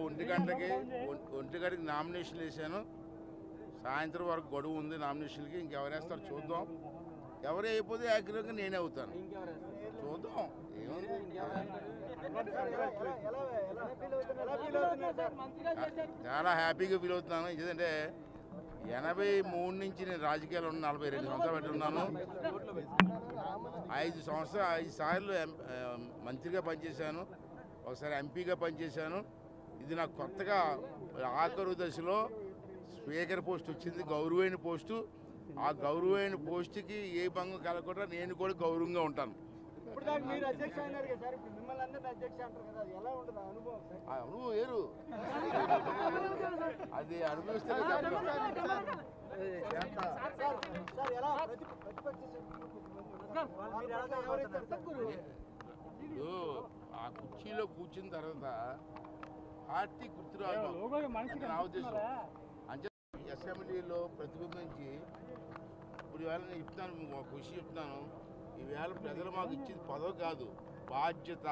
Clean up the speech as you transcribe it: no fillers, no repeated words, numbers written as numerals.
ఒంటి గంటకి నామినేషన్లు వేసాను. సాయంత్రం వరకు గడువు ఉంది నామినేషన్కి. ఇంకెవరు వేస్తారు చూద్దాం. ఎవరు అయిపోతే యాక్టివ్గా నేనే అవుతాను. చూద్దాం ఏముంది. చాలా హ్యాపీగా ఫీల్ అవుతున్నాను. ఎందుకంటే 83 నుంచి నేను రాజకీయాలు ఉన్న 42 సంవత్సరాలు పెట్టున్నాను. 5 సార్లు మంత్రిగా పనిచేశాను, ఒకసారి ఎంపీగా పనిచేశాను. ఇది నాకు కొత్తగా ఆఖరు దశలో స్పీకర్ పోస్ట్ వచ్చింది, గౌరవమైన పోస్టు. ఆ గౌరవమైన పోస్టుకి ఏ భంగం కలగకుండా నేను కూడా గౌరవంగా ఉంటాను. అనుభవం వేరు, అది అనుభవిస్తే ఆ కుర్చీలో కూర్చున్న తర్వాత పార్టీ గుర్తురాదు నా ఉద్దేశం. అంటే అసెంబ్లీలో ప్రతిబింబించి ఇప్పుడు ఈవేళ నేను చెప్తాను, ఒక విషయం చెప్తాను. ఈవేళ ప్రజలు మాకు ఇచ్చింది పదవి కాదు, బాధ్యత.